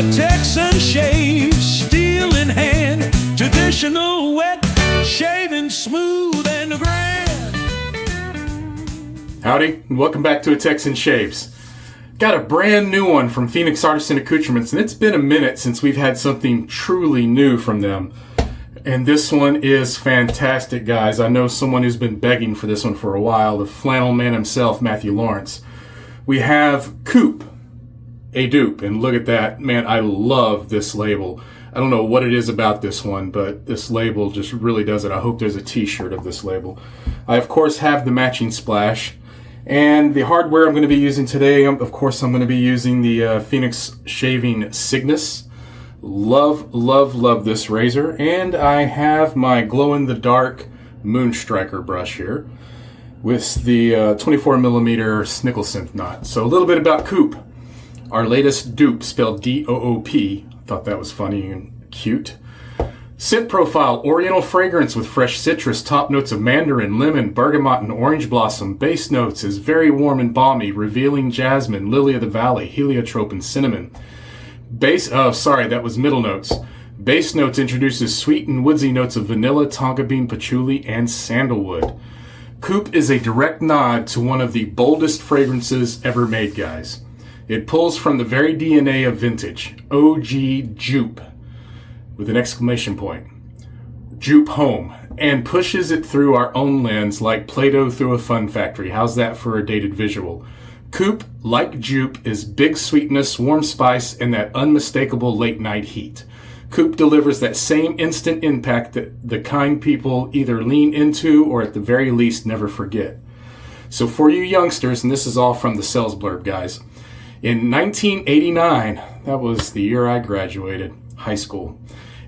a Texan shave, steel in hand, traditional wet, shaving smooth and grand. Howdy, and welcome back to a Texan Shaves. Got a brand new one from Phoenix Artisan Accoutrements, and it's been a minute since we've had something truly new from them. And this one is fantastic, guys. I know someone who's been begging for this one for a while, the flannel man himself, Matthew Lawrence. We have COOP, a dupe, and look at that. Man, I love this label. I don't know what it is about this one, but this label just really does it. I hope there's a t-shirt of this label. I, of course, have the matching splash. And the hardware I'm going to be using today, of course, I'm going to be using the Phoenix Shaving Cygnus. Love, love, love this razor. And I have my glow-in-the-dark Moonstriker brush here with the 24 millimeter Snickel knot. So a little bit about COOP, our latest dupe, spelled D-O-O-P. Thought that was funny and cute. Scent profile, oriental fragrance with fresh citrus, top notes of mandarin, lemon, bergamot, and orange blossom. Base notes is very warm and balmy, revealing jasmine, lily of the valley, heliotrope, and cinnamon. That was middle notes. Base notes introduces sweet and woodsy notes of vanilla, tonka bean, patchouli, and sandalwood. COOP is a direct nod to one of the boldest fragrances ever made, guys. It pulls from the very DNA of vintage, OG Jupe, with an exclamation point. Jupe home, and pushes it through our own lens like Play-Doh through a fun factory. How's that for a dated visual? COOP, like Jupe, is big sweetness, warm spice, and that unmistakable late night heat. COOP delivers that same instant impact that the kind people either lean into or at the very least never forget. So for you youngsters, and this is all from the sales blurb, guys, in 1989, that was the year I graduated high school,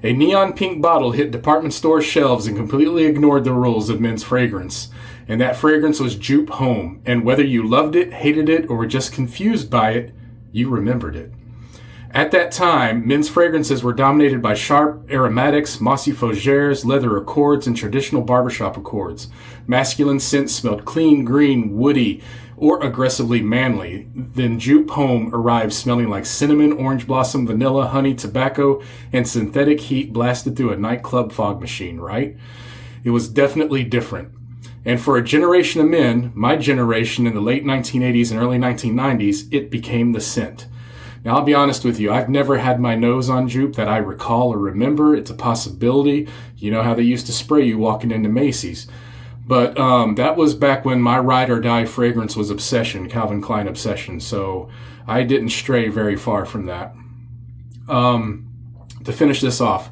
a neon pink bottle hit department store shelves and completely ignored the rules of men's fragrance. And that fragrance was Jupe Home. And whether you loved it, hated it, or were just confused by it, you remembered it. At that time, men's fragrances were dominated by sharp aromatics, mossy fougères, leather accords, and traditional barbershop accords. Masculine scents smelled clean, green, woody, or aggressively manly. Then Jupe Home arrived smelling like cinnamon, orange blossom, vanilla, honey, tobacco, and synthetic heat blasted through a nightclub fog machine, right? It was definitely different. And for a generation of men, my generation in the late 1980s and early 1990s, it became the scent. Now, I'll be honest with you, I've never had my nose on Jupe that I recall or remember. It's a possibility. You know how they used to spray you walking into Macy's. But that was back when my ride or die fragrance was Obsession, Calvin Klein Obsession. So I didn't stray very far from that. To finish this off,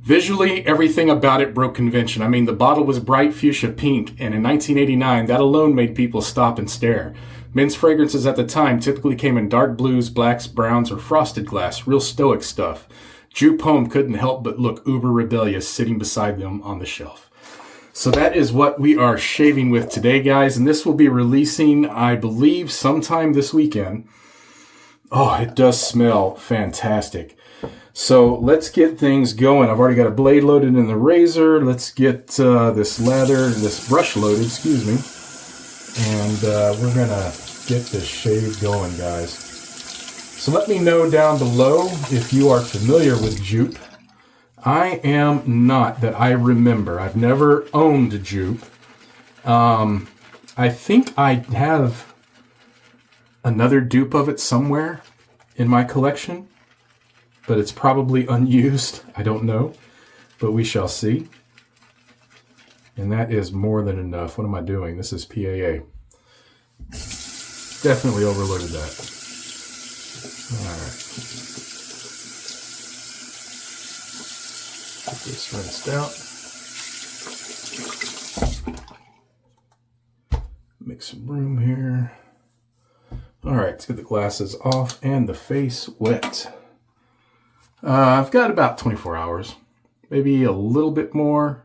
visually, everything about it broke convention. I mean, the bottle was bright fuchsia pink, and in 1989, that alone made people stop and stare. Men's fragrances at the time typically came in dark blues, blacks, browns, or frosted glass, real stoic stuff. Jupe Home couldn't help but look uber rebellious sitting beside them on the shelf. So that is what we are shaving with today, guys, and this will be releasing, I believe, sometime this weekend. Oh, it does smell fantastic. So let's get things going. I've already got a blade loaded in the razor. Let's get this brush loaded, excuse me. And we're going to get this shave going, guys. So let me know down below if you are familiar with Jupe. I am not, that I remember. I've never owned Jupe. I think I have another dupe of it somewhere in my collection, but it's probably unused. I don't know, but we shall see. And that is more than enough. What am I doing? This is PAA. Definitely overloaded that. All right. Get this rinsed out. Make some room here. All right, let's get the glasses off and the face wet. I've got about 24 hours, maybe a little bit more.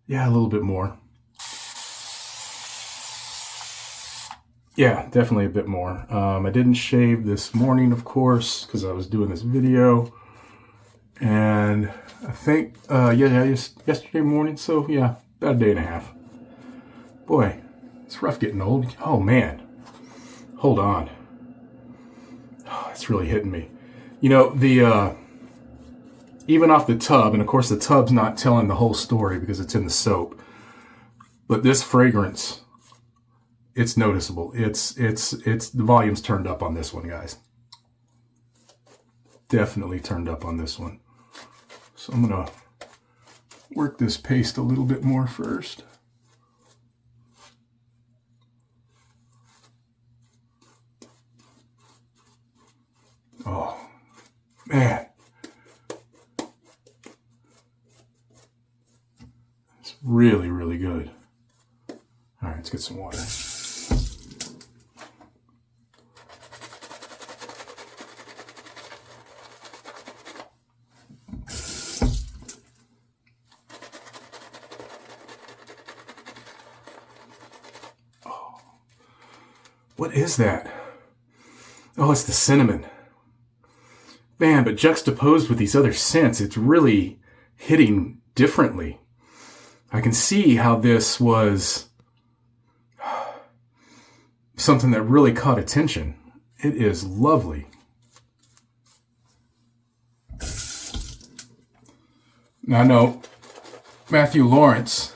Yeah, a little bit more. Yeah, definitely a bit more. I didn't shave this morning, of course, because I was doing this video. And I think, yesterday morning, so yeah, about a day and a half. Boy, it's rough getting old. Oh, man. Hold on. Oh, it's really hitting me. You know, the even off the tub, and of course the tub's not telling the whole story because it's in the soap, but this fragrance, it's noticeable. It's the volume's turned up on this one, guys. Definitely turned up on this one. So I'm gonna work this paste a little bit more first. Oh, man. It's really, really good. All right, let's get some water. Oh, what is that? Oh, it's the cinnamon. Man, but juxtaposed with these other scents, it's really hitting differently. I can see how this was something that really caught attention. It is lovely. Now, I know Matthew Lawrence,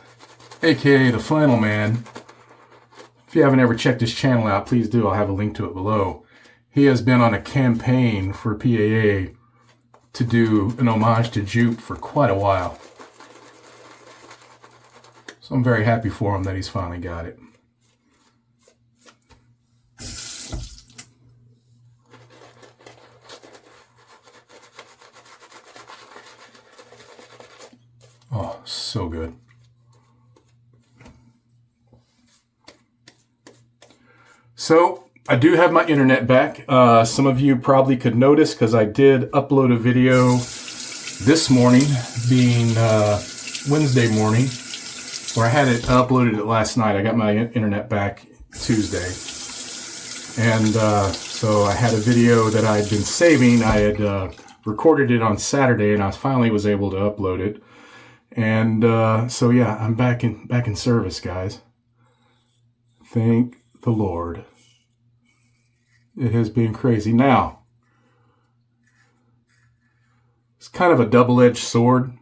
aka the Flannel Man. If you haven't ever checked his channel out, please do. I'll have a link to it below. He has been on a campaign for PAA to do an homage to Jupe for quite a while. So I'm very happy for him that he's finally got it. Oh, so good. So, I do have my internet back. Some of you probably could notice because I did upload a video this morning, being Wednesday morning, where I had it uploaded it last night. I got my internet back Tuesday. And so I had a video that I had been saving. I had recorded it on Saturday, and I finally was able to upload it. And so yeah, I'm back in service, guys. Thank the Lord. It has been crazy. Now, it's kind of a double-edged sword,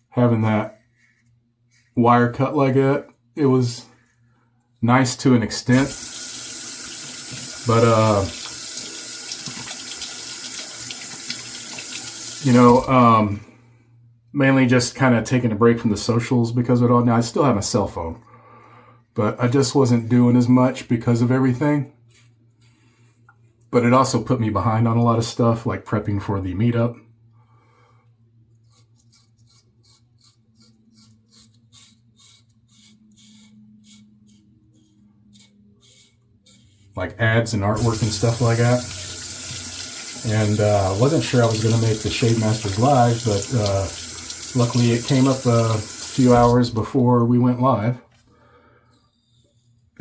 having that wire cut like that. It was nice to an extent, but you know, mainly just kind of taking a break from the socials because of it all. Now, I still have my cell phone, but I just wasn't doing as much because of everything. But it also put me behind on a lot of stuff, like prepping for the meetup. Like ads and artwork and stuff like that. And I wasn't sure I was going to make the Shade Masters live, but luckily it came up a few hours before we went live.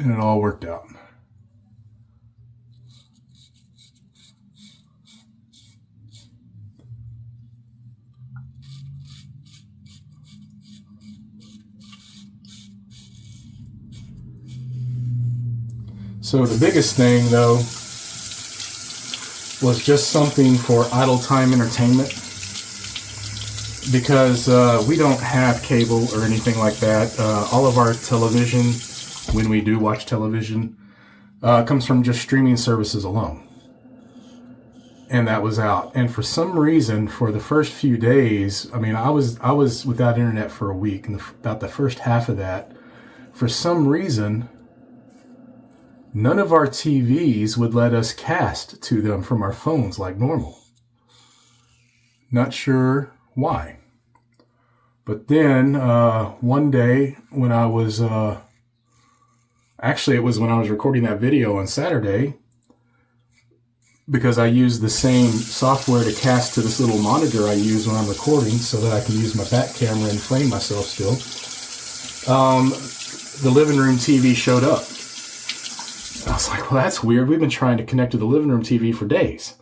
And it all worked out. So the biggest thing, though, was just something for idle time entertainment. Because we don't have cable or anything like that. All of our television, when we do watch television, comes from just streaming services alone. And that was out. And for some reason, for the first few days, I mean, I was without internet for a week, and about the first half of that, for some reason, none of our TVs would let us cast to them from our phones like normal. Not sure why. But then, one day when I was, actually it was when I was recording that video on Saturday, because I used the same software to cast to this little monitor I use when I'm recording so that I can use my back camera and frame myself still. The living room TV showed up. I was like, well, that's weird. We've been trying to connect to the living room TV for days.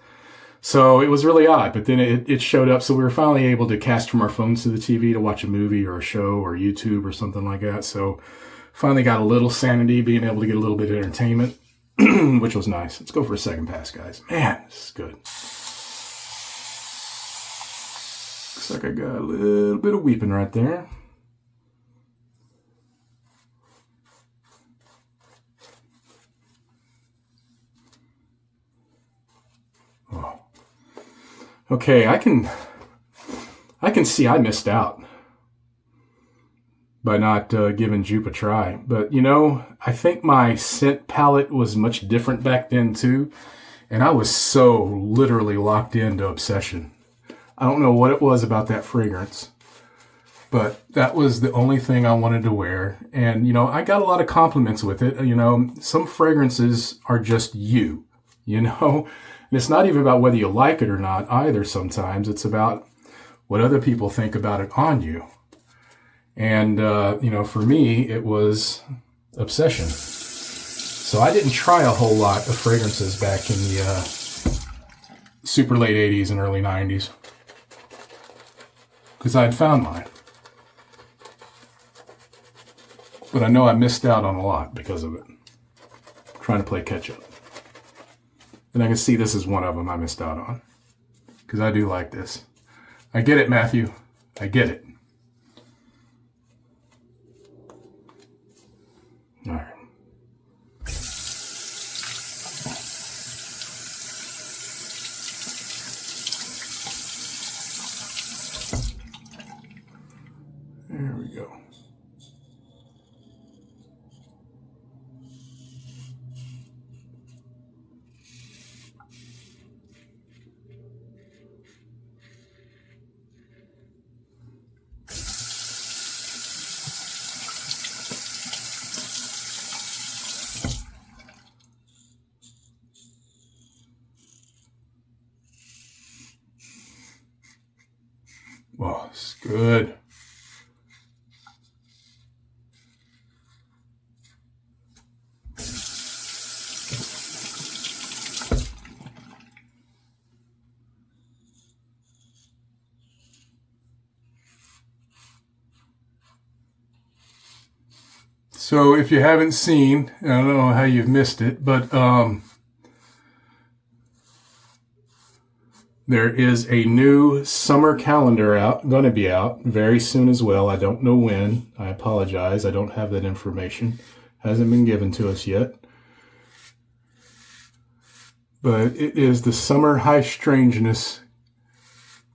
So it was really odd, but then it showed up. So we were finally able to cast from our phones to the TV to watch a movie or a show or YouTube or something like that. So finally got a little sanity, being able to get a little bit of entertainment. which was nice. Let's go for a second pass, guys. Man, this is good. Looks like I got a little bit of weeping right there. Oh. Okay, I can see I missed out by not giving Jupe a try. But, you know, I think my scent palette was much different back then, too. And I was so literally locked into Obsession. I don't know what it was about that fragrance, but that was the only thing I wanted to wear. And, you know, I got a lot of compliments with it. You know, some fragrances are just you, you know. And it's not even about whether you like it or not either sometimes. It's about what other people think about it on you. And, you know, for me, it was Obsession. So I didn't try a whole lot of fragrances back in the super late 80s and early 90s. Because I had found mine. But I know I missed out on a lot because of it. I'm trying to play catch up. And I can see this is one of them I missed out on. Because I do like this. I get it, Matthew. I get it. All right. There we go. Oh, it's good. So if you haven't seen, I don't know how you've missed it, but there is a new summer calendar out, going to be out very soon as well. I don't know when. I apologize. I don't have that information. Hasn't been given to us yet. But it is the Summer High Strangeness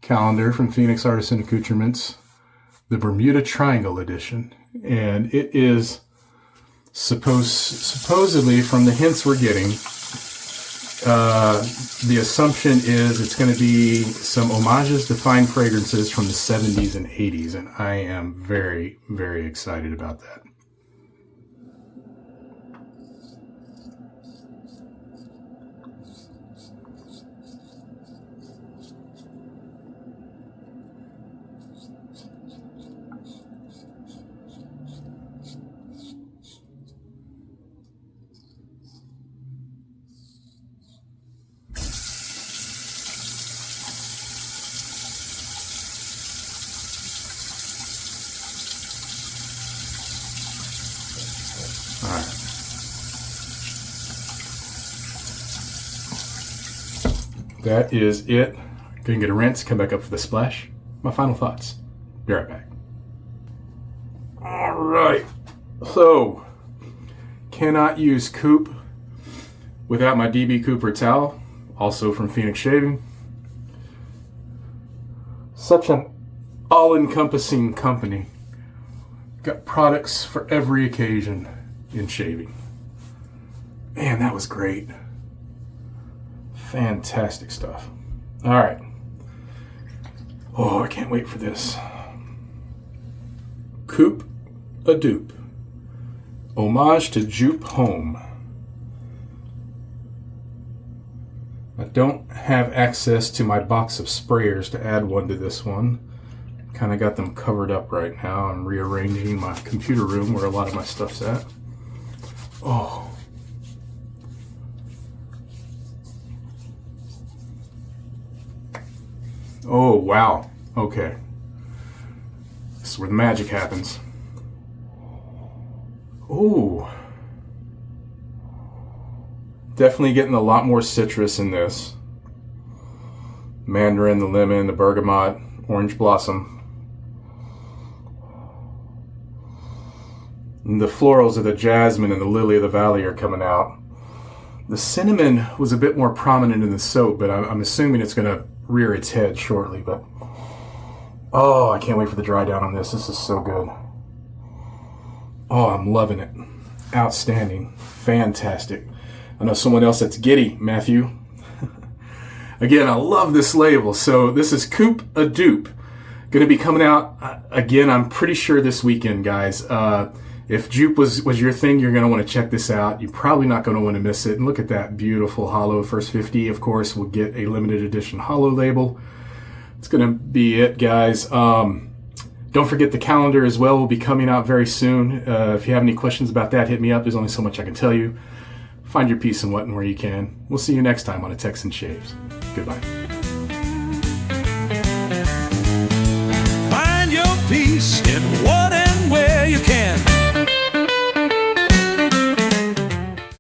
calendar from Phoenix Artisan Accoutrements, the Bermuda Triangle edition. And it is supposedly, from the hints we're getting, the assumption is it's going to be some homages to fine fragrances from the 70s and 80s, and I am very, very excited about that. All right. That is it. Gonna get a rinse, come back up for the splash. My final thoughts. Be right back. All right. So, cannot use COOP without my DB Cooper towel, also from Phoenix Shaving. Such an all-encompassing company. Got products for every occasion in shaving. Man, that was great. Fantastic stuff. All right. Oh, I can't wait for this. COOP a Dupe. Homage to Jupe Home. I don't have access to my box of sprayers to add one to this one. Kind of got them covered up right now. I'm rearranging my computer room where a lot of my stuff's at. Oh. Oh, wow. Okay. This is where the magic happens. Oh. Definitely getting a lot more citrus in this. Mandarin, the lemon, the bergamot, orange blossom. And the florals of the jasmine and the lily of the valley are coming out. The cinnamon was a bit more prominent in the soap, but I'm assuming it's going to rear its head shortly. But oh, I can't wait for the dry down on this. This is so good. Oh, I'm loving it. Outstanding. Fantastic. I know someone else that's giddy, Matthew. Again, I love this label. So this is COOP a Dupe. Going to be coming out, again, I'm pretty sure this weekend, guys. If Jupe was your thing, you're going to want to check this out. You're probably not going to want to miss it. And look at that beautiful hollow. First 50, of course, will get a limited edition hollow label. It's going to be it, guys. Don't forget the calendar as well will be coming out very soon. If you have any questions about that, hit me up. There's only so much I can tell you. Find your peace in what and where you can. We'll see you next time on A Texan Shaves. Goodbye. Find your peace